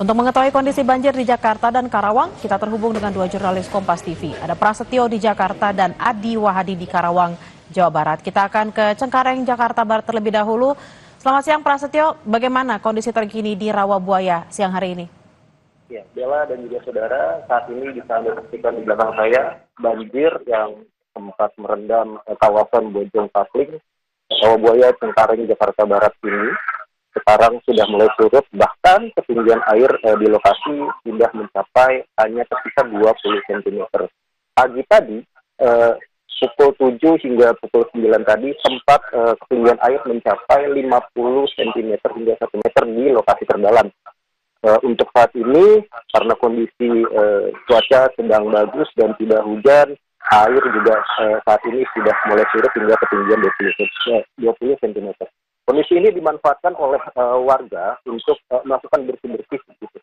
Untuk mengetahui kondisi banjir di Jakarta dan Karawang, kita terhubung dengan dua jurnalis Kompas TV. Ada Prasetyo di Jakarta dan Adi Wahadi di Karawang, Jawa Barat. Kita akan ke Cengkareng, Jakarta Barat terlebih dahulu. Selamat siang Prasetyo, bagaimana kondisi terkini di Rawabuaya siang hari ini? Ya, Bella dan juga saudara, saat ini bisa Anda saksikan di belakang saya banjir yang sempat merendam kawasan Bojong Pasling, Rawabuaya, Cengkareng, Jakarta Barat ini. Sekarang sudah mulai surut, bahkan ketinggian air di lokasi sudah mencapai hanya tersisa 20 cm. Pagi tadi, pukul 7 hingga pukul 9 tadi, sempat ketinggian air mencapai 50 cm hingga 1 meter di lokasi terdalam. Untuk saat ini, karena kondisi cuaca sedang bagus dan tidak hujan, air juga saat ini sudah mulai surut hingga ketinggian 20 cm. Kondisi ini dimanfaatkan oleh warga untuk melakukan bersih-bersih. Gitu.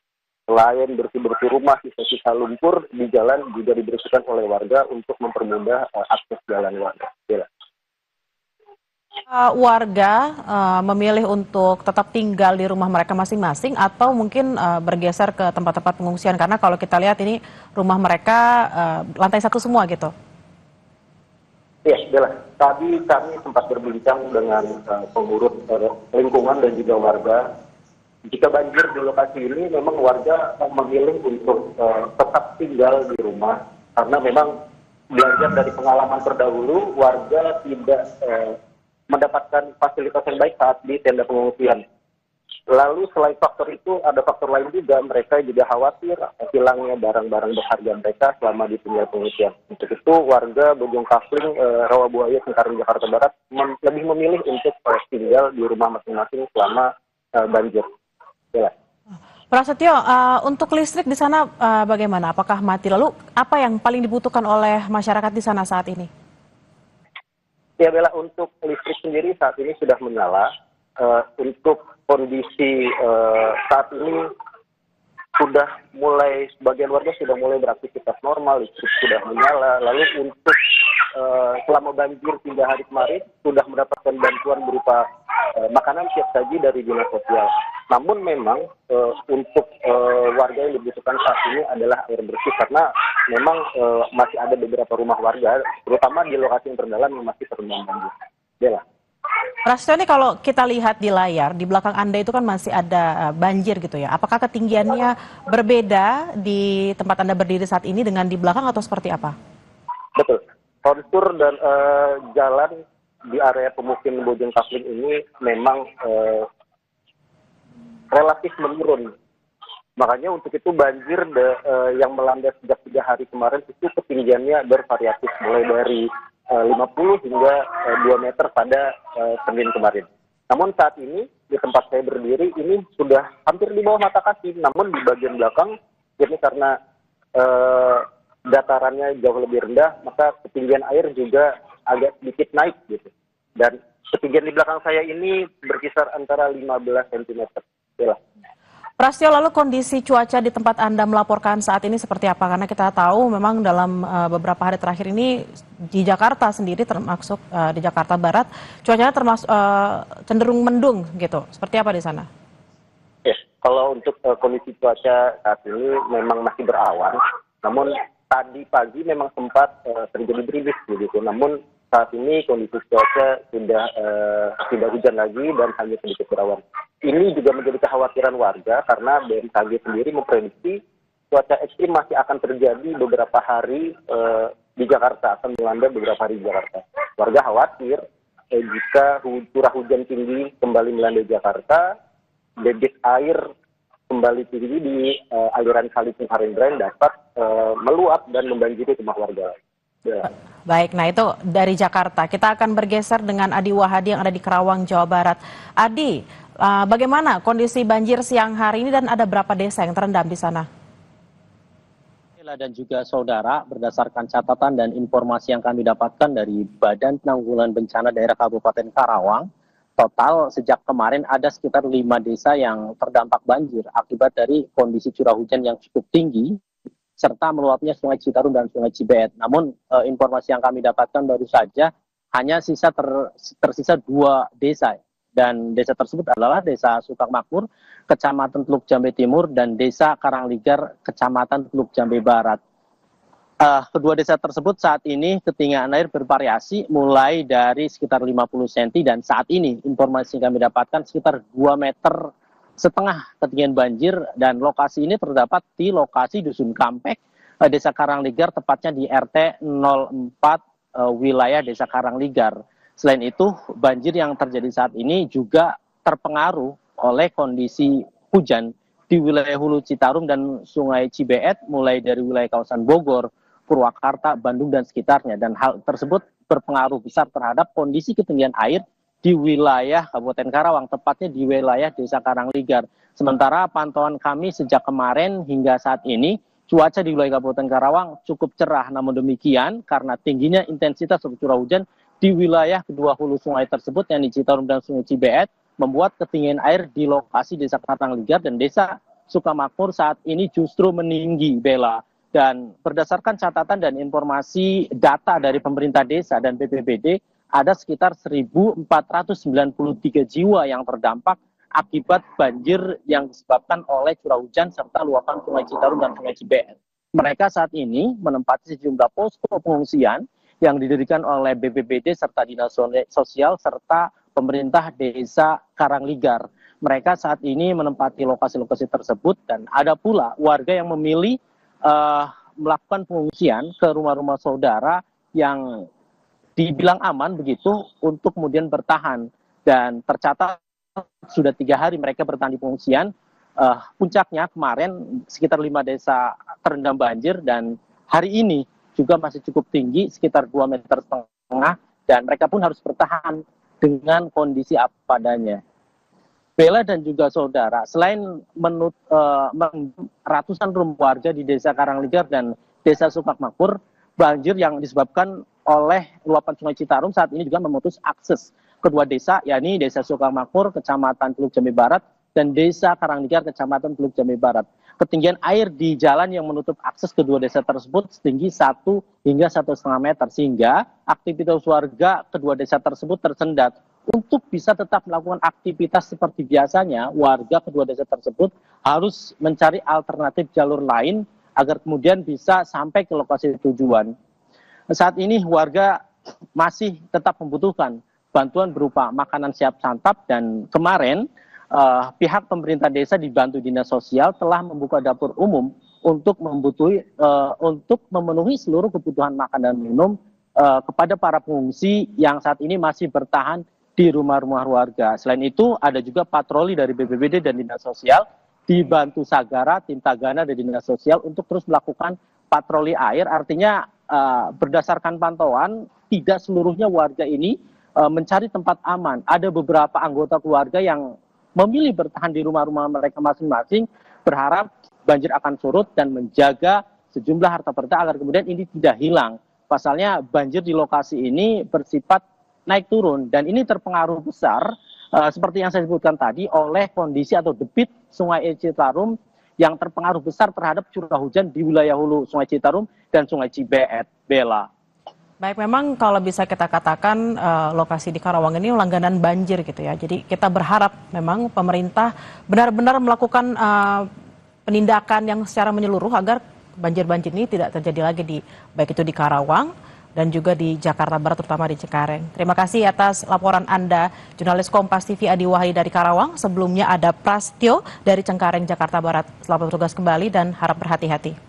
Selain bersih-bersih rumah, sisa-sisa lumpur di jalan juga dibersihkan oleh warga untuk mempermudah akses jalan warga. Warga memilih untuk tetap tinggal di rumah mereka masing-masing atau mungkin bergeser ke tempat-tempat pengungsian, karena kalau kita lihat ini rumah mereka lantai satu semua gitu. Ya, Bella. Tadi kami sempat berbincang dengan pengurus lingkungan dan juga warga. Jika banjir di lokasi ini, memang warga memilih untuk tetap tinggal di rumah karena memang belajar dari pengalaman terdahulu, warga tidak mendapatkan fasilitas yang baik saat di tenda pengungsian. Lalu selain faktor itu, ada faktor lain juga, mereka juga khawatir hilangnya barang-barang berharga mereka selama di tinggal pengungsian. Untuk itu, warga Bojong Pasling, Rawabuaya, Cengkareng, Jakarta Barat lebih memilih untuk tinggal di rumah masing-masing selama banjir. Ya. Prasetyo, untuk listrik di sana bagaimana? Apakah mati? Lalu apa yang paling dibutuhkan oleh masyarakat di sana saat ini? Ya Bella, untuk listrik sendiri saat ini sudah menyala. Untuk kondisi saat ini sudah mulai, sebagian warga sudah mulai beraktivitas normal, listrik sudah menyala. Lalu untuk selama banjir 3 hari kemarin sudah mendapatkan bantuan berupa makanan siap saji dari dinas sosial. Namun memang untuk warga yang dibutuhkan saat ini adalah air bersih karena memang masih ada beberapa rumah warga, terutama di lokasi yang terdalam yang masih terendam banjir. Bella. Prasetyo, ini kalau kita lihat di layar, di belakang Anda itu kan masih ada banjir gitu ya. Apakah ketinggiannya berbeda di tempat Anda berdiri saat ini dengan di belakang atau seperti apa? Betul. Kontur dan jalan di area pemukiman Bojong Pasling ini memang relatif menurun. Makanya untuk itu banjir yang melanda sejak 3 hari kemarin itu ketinggiannya bervariatif, mulai dari 50 hingga 2 meter pada Senin kemarin. Namun saat ini di tempat saya berdiri ini sudah hampir di bawah mata kaki. Namun di bagian belakang ini karena datarannya jauh lebih rendah, maka ketinggian air juga agak sedikit naik gitu. Dan ketinggian di belakang saya ini berkisar antara 15 cm. Yalah. Prasetyo, lalu kondisi cuaca di tempat Anda melaporkan saat ini seperti apa? Karena kita tahu memang dalam beberapa hari terakhir ini di Jakarta sendiri, termasuk di Jakarta Barat, cuacanya termasuk cenderung mendung gitu. Seperti apa di sana? Ya, kalau untuk kondisi cuaca saat ini memang masih berawan. Namun tadi pagi memang sempat terjadi gerimis begitu. Namun saat ini kondisi cuaca sudah tidak hujan lagi dan hanya sedikit berawan. Ini juga menjadi kekhawatiran warga karena BMKG sendiri memprediksi cuaca ekstrim masih akan terjadi beberapa hari di Jakarta, akan melanda beberapa hari di Jakarta. Warga khawatir jika curah hujan tinggi kembali melanda Jakarta, debit air kembali tinggi di aliran Kali Cengkareng Drain dapat meluap dan membanjiri rumah warga. Ya. Baik, nah itu dari Jakarta. Kita akan bergeser dengan Adi Wahadi yang ada di Karawang, Jawa Barat. Adi, bagaimana kondisi banjir siang hari ini dan ada berapa desa yang terendam di sana? Dan juga saudara, berdasarkan catatan dan informasi yang kami dapatkan dari Badan Penanggulangan Bencana Daerah Kabupaten Karawang, total sejak kemarin ada sekitar 5 desa yang terdampak banjir akibat dari kondisi curah hujan yang cukup tinggi serta meluapnya Sungai Citarum dan Sungai Cibeet. Namun informasi yang kami dapatkan baru saja hanya tersisa 2 desa dan desa tersebut adalah Desa Sukamakmur, Kecamatan Teluk Jambe Timur, dan Desa Karangligar, Kecamatan Teluk Jambe Barat. Kedua desa tersebut saat ini ketinggian air bervariasi mulai dari sekitar 50 cm dan saat ini informasi yang kami dapatkan sekitar 2,5 meter ketinggian banjir, dan lokasi ini terdapat di lokasi Dusun Kampek, Desa Karangligar, tepatnya di RT 04 wilayah Desa Karangligar. Selain itu, banjir yang terjadi saat ini juga terpengaruh oleh kondisi hujan di wilayah Hulu Citarum dan Sungai Cibeet, mulai dari wilayah kawasan Bogor, Purwakarta, Bandung, dan sekitarnya. Dan hal tersebut berpengaruh besar terhadap kondisi ketinggian air di wilayah Kabupaten Karawang, tepatnya di wilayah Desa Karangligar. Sementara pantauan kami sejak kemarin hingga saat ini, cuaca di wilayah Kabupaten Karawang cukup cerah. Namun demikian, karena tingginya intensitas curah hujan di wilayah kedua hulu sungai tersebut, yang di Citarum dan Sungai Cibeet, membuat ketinggian air di lokasi Desa Karangligar dan Desa Sukamakmur saat ini justru meninggi, Bella. Dan berdasarkan catatan dan informasi data dari pemerintah desa dan BPBD, ada sekitar 1.493 jiwa yang terdampak akibat banjir yang disebabkan oleh curah hujan serta luapan Sungai Citarum dan Sungai Cibeet. Mereka saat ini menempati sejumlah posko pengungsian yang didirikan oleh BPBD serta Dinas Sosial serta pemerintah Desa Karangligar. Mereka saat ini menempati lokasi-lokasi tersebut, dan ada pula warga yang memilih melakukan pengungsian ke rumah-rumah saudara yang dibilang aman begitu untuk kemudian bertahan. Dan tercatat sudah 3 hari mereka bertahan di pengungsian. Puncaknya kemarin sekitar 5 desa terendam banjir, dan hari ini juga masih cukup tinggi sekitar 2,5 meter, dan mereka pun harus bertahan dengan kondisi apa adanya. Bella dan juga saudara, selain ratusan rumah warga di Desa Karangligar dan Desa Sukamakmur, banjir yang disebabkan oleh luapan Sungai Citarum saat ini juga memutus akses kedua desa, yakni Desa Sukamakmur, Kecamatan Teluk Jambe Barat, dan Desa Karangligar, Kecamatan Teluk Jambe Barat. Ketinggian air di jalan yang menutup akses kedua desa tersebut setinggi 1 hingga 1,5 meter, sehingga aktivitas warga kedua desa tersebut tersendat. Untuk bisa tetap melakukan aktivitas seperti biasanya, warga kedua desa tersebut harus mencari alternatif jalur lain agar kemudian bisa sampai ke lokasi tujuan. Saat ini warga masih tetap membutuhkan bantuan berupa makanan siap santap, dan kemarin pihak pemerintah desa dibantu Dinas Sosial telah membuka dapur umum untuk memenuhi seluruh kebutuhan makan dan minum kepada para pengungsi yang saat ini masih bertahan di rumah-rumah warga. Selain itu, ada juga patroli dari BPBD dan Dinas Sosial, dibantu Sagara, tim Tagana dan Dinas Sosial untuk terus melakukan patroli air. Artinya berdasarkan pantauan, tidak seluruhnya warga ini mencari tempat aman. Ada beberapa anggota keluarga yang memilih bertahan di rumah-rumah mereka masing-masing, berharap banjir akan surut dan menjaga sejumlah harta benda agar kemudian ini tidak hilang. Pasalnya banjir di lokasi ini bersifat naik turun, dan ini terpengaruh besar seperti yang saya sebutkan tadi oleh kondisi atau debit Sungai Citarum yang terpengaruh besar terhadap curah hujan di wilayah hulu Sungai Citarum dan Sungai Cibeet. Bella. Baik, memang kalau bisa kita katakan lokasi di Karawang ini langganan banjir gitu ya. Jadi kita berharap memang pemerintah benar-benar melakukan penindakan yang secara menyeluruh agar banjir-banjir ini tidak terjadi lagi baik itu di Karawang dan juga di Jakarta Barat, terutama di Cengkareng. Terima kasih atas laporan Anda, jurnalis Kompas TV Adi Wahid dari Karawang. Sebelumnya ada Prastyo dari Cengkareng, Jakarta Barat. Selamat bertugas kembali dan harap berhati-hati.